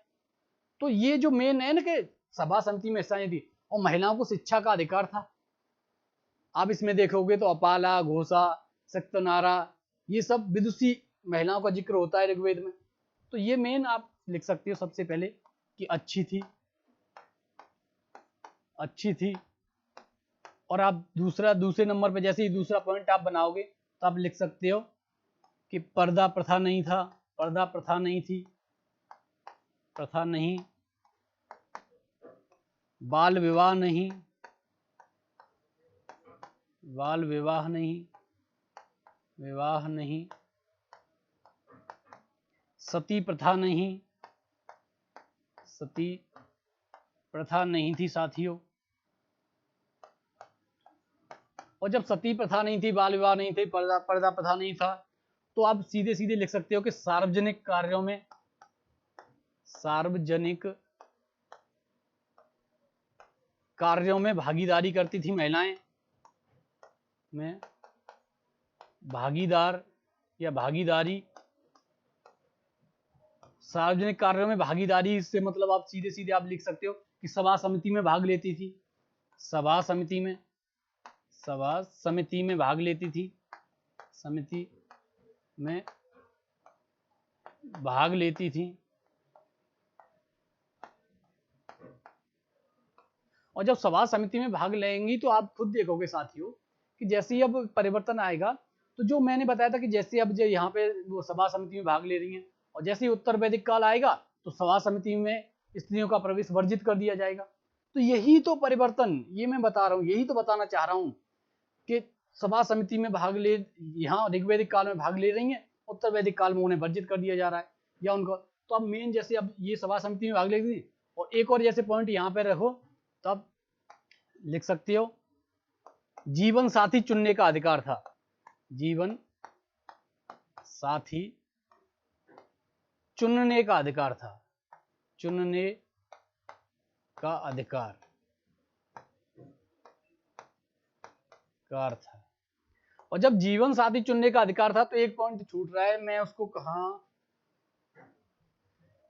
तो ये जो मेन है ना कि सभा समिति में हिस्सा लेती थी और महिलाओं को शिक्षा का अधिकार था। आप इसमें देखोगे तो अपाला, घोषा, शक्तनारा, ये सब विदुषी महिलाओं का जिक्र होता है ऋग्वेद में। तो ये मेन आप लिख सकते हो सबसे पहले कि अच्छी थी, अच्छी थी। और आप दूसरे नंबर पे जैसे ही दूसरा पॉइंट आप बनाओगे तो आप लिख सकते हो कि पर्दा प्रथा नहीं था, पर्दा प्रथा नहीं थी, प्रथा नहीं, बाल विवाह नहीं, बाल विवाह नहीं, विवाह नहीं, सती प्रथा नहीं, सती प्रथा नहीं थी साथियों। और जब सती प्रथा नहीं थी, बाल विवाह नहीं थे, पर्दा प्रथा नहीं था, तो आप सीधे सीधे लिख सकते हो कि सार्वजनिक कार्यों में, सार्वजनिक कार्यों में भागीदारी करती थी महिलाएं, में भागीदार या भागीदारी, सार्वजनिक कार्यों में भागीदारी से मतलब आप सीधे सीधे आप लिख सकते हो कि सभा समिति में भाग लेती थी, सभा समिति में, सभा समिति में भाग लेती थी, समिति में भाग लेती थी। और जब सभा समिति में भाग लेंगी तो आप खुद देखोगे साथियों कि जैसे ही अब परिवर्तन आएगा, तो जो मैंने बताया था कि जैसे अब जो यहाँ पे वो सभा समिति में भाग ले रही हैं और जैसे ही उत्तर वैदिक काल आएगा तो सभा समिति में स्त्रियों का प्रवेश वर्जित कर दिया जाएगा। तो यही तो परिवर्तन, ये मैं बता रहा हूँ, यही तो बताना चाह रहा हूँ कि सभा समिति में भाग ले, यहाँ ऋग्वैदिक काल में भाग ले रही हैं, उत्तर वैदिक काल में उन्हें वर्जित कर दिया जा रहा है या उनको। तो अब मेन जैसे अब ये सभा समिति में भाग ले रही और एक और जैसे पॉइंट यहाँ पे रखो तो आप लिख सकते हो जीवन साथी चुनने का अधिकार था, जीवन साथी चुनने का अधिकार था, चुनने का अधिकार था। और जब जीवन साथी चुनने का अधिकार था तो एक पॉइंट छूट रहा है, मैं उसको कहा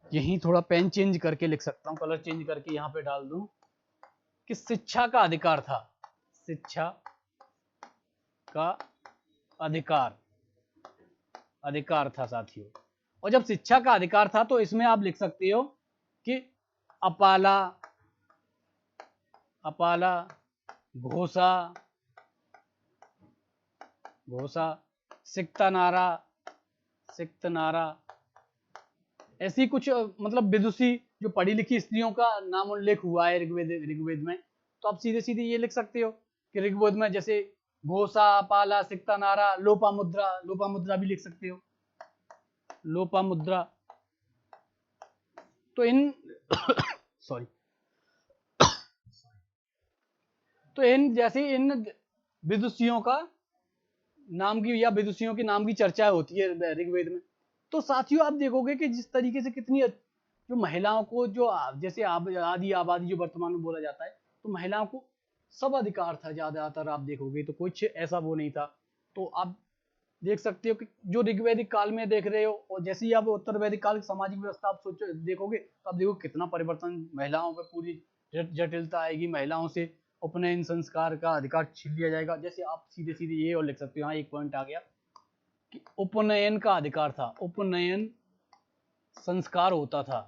यहीं थोड़ा पेन चेंज करके लिख सकता हूं, कलर चेंज करके यहां पे डाल दूं कि शिक्षा का अधिकार था, शिक्षा का अधिकार था साथियों। और जब शिक्षा का अधिकार था तो इसमें आप लिख सकते हो कि अपाला, अपाला, घोषा, घोषा, सिक्तनारा, सिक्तनारा, ऐसी कुछ मतलब विदुषी जो पढ़ी लिखी स्त्रियों का नाम उल्लेख हुआ है ऋग्वेद में। तो आप सीधे सीधे ये लिख सकते हो कि ऋग्वेद में जैसे घोषा, अपाला, सिक्तनारा, लोपामुद्रा, लोपामुद्रा भी लिख सकते हो, लोपामुद्रा। तो इन सॉरी तो इन जैसे इन विदुषियों का नाम की या विदुषियों के नाम की चर्चा होती है ऋग्वेद में। तो साथियों आप देखोगे कि जिस तरीके से कितनी जो महिलाओं को जो जैसे आदि आबादी जो वर्तमान में बोला जाता है, तो महिलाओं को सब अधिकार था ज्यादातर, आप देखोगे तो कुछ ऐसा वो नहीं था। तो आप देख सकते हो कि जो ऋग्वैदिक काल में देख रहे हो और जैसे ही आप उत्तर वैदिक काल की सामाजिक व्यवस्था आप सोचो देखोगे तो आप देखो कितना परिवर्तन, महिलाओं पर पूरी जटिलता आएगी, महिलाओं से उपनयन संस्कार का अधिकार छीन लिया जाएगा। जैसे आप सीधे सीधे ये और लिख सकते हो, हाँ एक पॉइंट आ गया कि उपनयन का अधिकार था, उपनयन संस्कार होता था,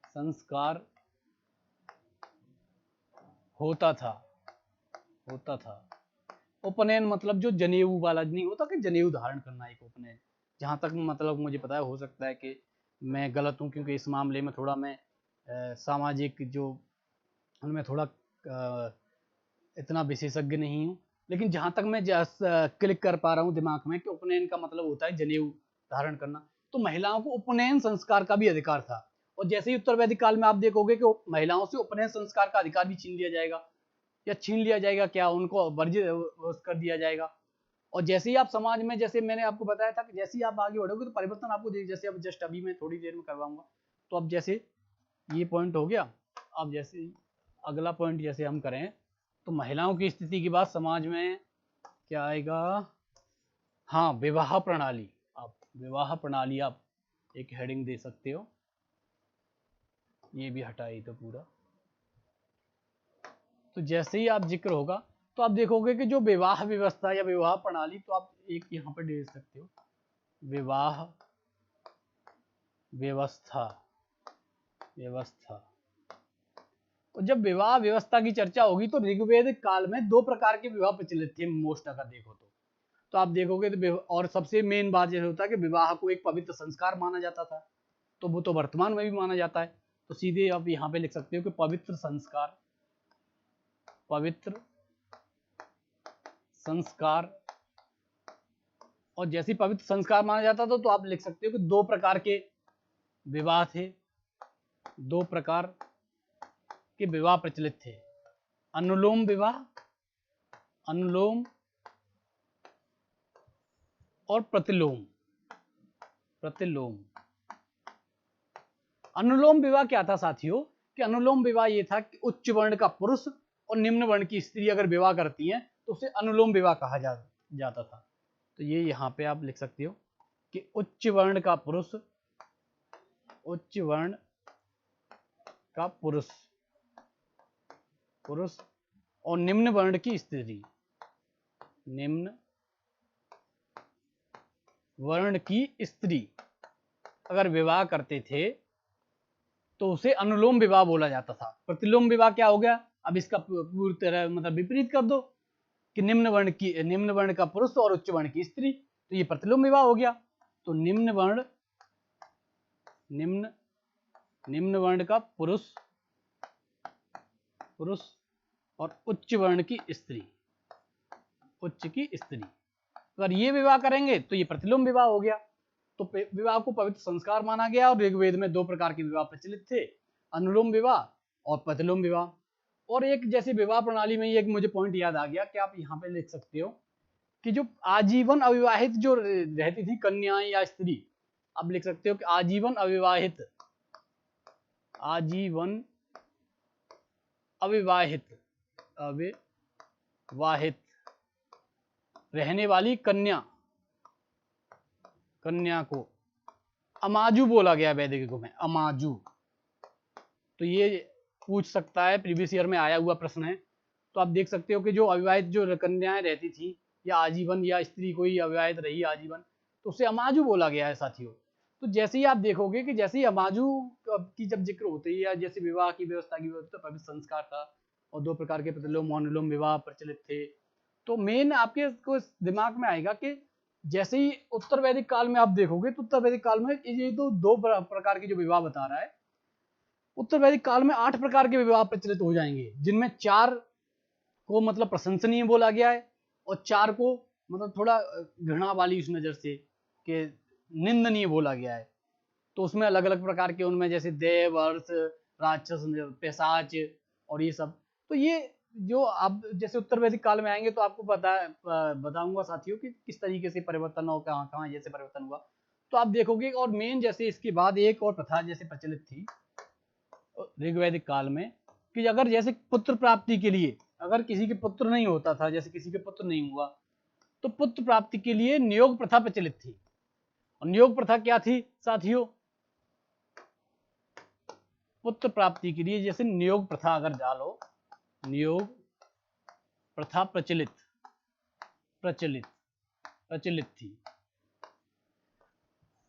संस्कार होता था, होता था। उपनयन मतलब जो जनेऊ वाला नहीं होता कि जनेऊ धारण करना, एक उपनयन, जहां तक मतलब मुझे पता है, हो सकता है कि मैं गलत हूं क्योंकि इस मामले में थोड़ा मैं सामाजिक जो उनमें थोड़ा इतना विशेषज्ञ नहीं हूं, लेकिन जहां तक मैं क्लिक कर पा रहा हूं दिमाग में कि उपनयन का मतलब होता है जनेऊ धारण करना। तो महिलाओं को उपनयन संस्कार का भी अधिकार था। और जैसे ही उत्तर वैदिक काल में आप देखोगे कि महिलाओं से उपनयन संस्कार का अधिकार भी छीन लिया जाएगा, या छीन लिया जाएगा क्या, उनको वर्जित कर दिया जाएगा। और जैसे ही आप समाज में, जैसे मैंने आपको बताया था कि जैसे ही आप आगे बढ़ोगे तो परिवर्तन आपको जैसे अब जस्ट अभी मैं थोड़ी देर में करवाऊंगा। तो अब जैसे ये पॉइंट हो गया, अब जैसे अगला पॉइंट जैसे हम करें तो महिलाओं की स्थिति की बात समाज में क्या आएगा? हाँ, विवाह प्रणाली। आप विवाह प्रणाली आप एक हेडिंग दे सकते हो, ये भी हटाई तो पूरा। तो जैसे ही आप जिक्र होगा तो आप देखोगे कि जो विवाह व्यवस्था या विवाह प्रणाली, तो आप एक यहाँ पर दे सकते हो, विवाह व्यवस्था। व्यवस्था। तो जब विवाह व्यवस्था की चर्चा होगी तो ऋग्वेद काल में दो प्रकार के विवाह प्रचलित थे मोस्ट, अगर देखो तो आप देखोगे तो और सबसे मेन बात यह होता है कि विवाह को एक पवित्र संस्कार माना जाता था, तो वो तो वर्तमान में भी माना जाता है। तो सीधे आप यहाँ पे लिख सकते हो कि पवित्र संस्कार। पवित्र संस्कार। और जैसे पवित्र संस्कार माना जाता था तो आप लिख सकते हो कि दो प्रकार के विवाह थे, दो प्रकार के विवाह प्रचलित थे, अनुलोम विवाह, अनुलोम और प्रतिलोम। प्रतिलोम। अनुलोम विवाह क्या था साथियों? कि अनुलोम विवाह ये था कि उच्च वर्ण का पुरुष और निम्न वर्ण की स्त्री अगर विवाह करती हैं तो उसे अनुलोम विवाह कहा जाता था। तो ये यहाँ पे आप लिख सकते हो कि उच्च वर्ण का पुरुष, उच्च वर्ण का पुरुष और निम्न वर्ण की स्त्री, निम्न वर्ण की स्त्री अगर विवाह करते थे तो उसे अनुलोम विवाह बोला जाता था। प्रतिलोम विवाह क्या हो गया? अब इसका पूरी तरह मतलब विपरीत कर दो कि निम्न वर्ण का पुरुष और उच्च वर्ण की स्त्री, तो ये प्रतिलोम विवाह हो गया। तो निम्न वर्ण का पुरुष और उच्च वर्ण की स्त्री, उच्च की स्त्री अगर ये विवाह करेंगे तो ये प्रतिलोम विवाह हो गया। तो विवाह को पवित्र संस्कार माना गया और ऋग्वेद में दो प्रकार के विवाह प्रचलित थे, अनुलोम विवाह और प्रतिलोम विवाह। और एक जैसे विवाह प्रणाली में एक मुझे पॉइंट याद आ गया कि आप यहाँ पे लिख सकते हो कि जो आजीवन अविवाहित जो रहती थी कन्याएं या स्त्री, आप लिख सकते हो कि आजीवन अविवाहित रहने वाली कन्या को अमाजू बोला गया वैदिक युग में, अमाजू। तो ये पूछ सकता है, प्रीवियस ईयर में आया हुआ प्रश्न है। तो आप देख सकते हो कि जो अविवाहित जो कन्याएं रहती थी या आजीवन, या स्त्री कोई अविवाहित रही आजीवन, तो उसे अमाजू बोला गया है साथियों। तो जैसे ही आप देखोगे कि जैसे ही अमाजू की जब जिक्र होती है या जैसे विवाह की व्यवस्था की व्यवस्था, पवित्र संस्कार था और दो प्रकार के प्रतिलोम अनुलोम विवाह प्रचलित थे। तो मेन आपके को दिमाग में आएगा कि जैसे ही उत्तर वैदिक काल में आप देखोगे तो उत्तर वैदिक काल में ये तो दो प्रकार के जो विवाह बता रहा है, उत्तर वैदिक काल में 8 प्रकार के विवाह प्रचलित हो जाएंगे, जिनमें 4 को मतलब प्रशंसनीय बोला गया है और 4 को मतलब थोड़ा घृणा वाली उस नजर से कि निंदनीय बोला गया है। तो उसमें अलग अलग प्रकार के, उनमें जैसे देव, अर्थ, राक्षस, पिशाच और ये सब। तो ये जो आप जैसे उत्तर वैदिक काल में आएंगे तो आपको बताऊंगा साथियों कि किस तरीके से परिवर्तन और कहाँ कहाँ जैसे परिवर्तन हुआ। तो आप देखोगे और मेन जैसे इसके बाद एक और प्रथा जैसे प्रचलित थी ऋग्वैदिक काल में कि अगर जैसे पुत्र प्राप्ति के लिए, अगर किसी के पुत्र नहीं होता था, जैसे किसी के पुत्र नहीं हुआ, तो पुत्र प्राप्ति के लिए नियोग प्रथा प्रचलित थी। और नियोग प्रथा क्या थी साथियों? पुत्र प्राप्ति के लिए जैसे नियोग प्रथा अगर डालो, नियोग प्रथा प्रचलित थी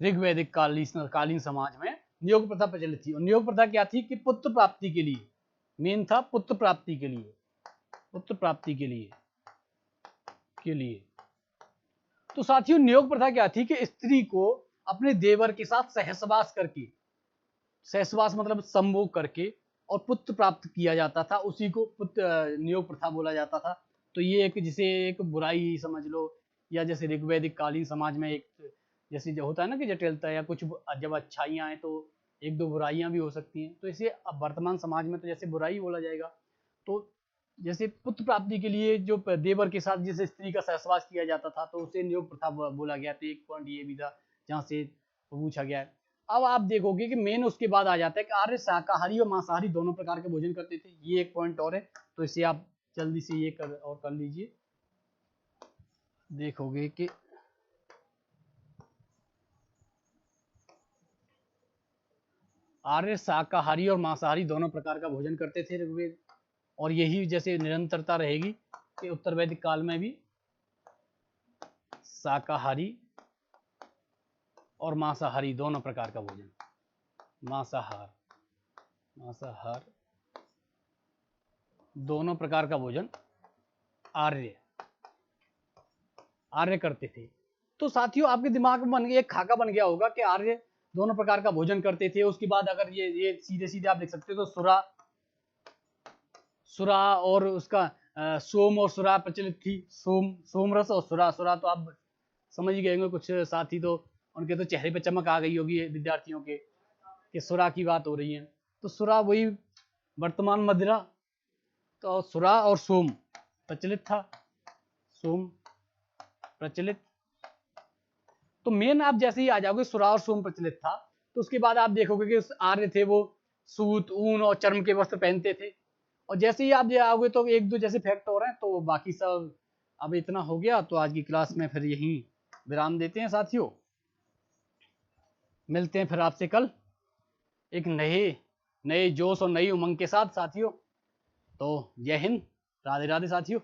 ऋग्वैदिक कालीन समाज में। नियोग प्रथा प्रचलित थी और नियोग प्रथा क्या थी कि पुत्र प्राप्ति के लिए, मेन था पुत्र प्राप्ति के लिए, पुत्र प्राप्ति के लिए। तो साथियों नियोग प्रथा क्या थी कि स्त्री को अपने देवर के साथ सहसवास करके, सहसवास मतलब संभोग करके और पुत्र प्राप्त किया जाता था, उसी को पुत्र नियोग प्रथा बोला जाता था। तो ये एक जिसे एक बुराई समझ लो, या जैसे ऋग्वैदिक कालीन समाज में एक जैसे जो होता है ना कि जटिलता या कुछ जब अच्छाइयाँ आए तो एक दो बुराइयां भी हो सकती हैं, तो इसे अब वर्तमान समाज में तो जैसे बुराई बोला जाएगा। तो जैसे पुत्र प्राप्ति के लिए जो देवर के साथ जैसे स्त्री का सहवास किया जाता था तो उसे नियोग प्रथा बोला गया। तो एक पॉइंट ये भी था जहाँ से पूछा गया है। अब आप देखोगे कि मेन उसके बाद आ जाता है कि आर्य शाकाहारी और मांसाहारी दोनों प्रकार के भोजन करते थे, ये एक पॉइंट और है, तो इसे आप जल्दी से ये कर लीजिए, देखोगे कि आर्य शाकाहारी और मांसाहारी दोनों प्रकार का भोजन करते थे ऋग्वेद, और यही जैसे निरंतरता रहेगी कि उत्तर वैदिक काल में भी शाकाहारी और मांसाहारी दोनों प्रकार का भोजन, मांसाहार दोनों प्रकार का भोजन आर्य करते थे। तो साथियों आपके दिमाग में एक खाका बन गया होगा कि आर्य दोनों प्रकार का भोजन करते थे। उसके बाद अगर ये सीधे सीधे आप देख सकते हो तो सुरा और उसका सोम और सुरा प्रचलित थी। सोमरस और सुरा तो आप समझ ही गए होंगे, कुछ साथी तो उनके तो चेहरे पे चमक आ गई होगी विद्यार्थियों के कि सुरा की बात हो रही है। तो सुरा वही वर्तमान मदिरा, तो सुरा और सोम प्रचलित था, सोम प्रचलित। तो मेन आप जैसे ही आ जाओगे सुरा और सोम प्रचलित था, तो उसके बाद आप देखोगे कि आर्य थे वो सूत, ऊन और चर्म के वस्त्र पहनते थे। और जैसे ही आप आओगे तो एक दो जैसे फैक्ट हो रहे हैं, तो बाकी सब अब इतना हो गया। तो आज की क्लास में फिर यहीं विराम देते हैं साथियों, मिलते हैं फिर आपसे कल एक नए जोश और नई उमंग के साथ साथियों। तो जय हिंद, राधे राधे साथियों।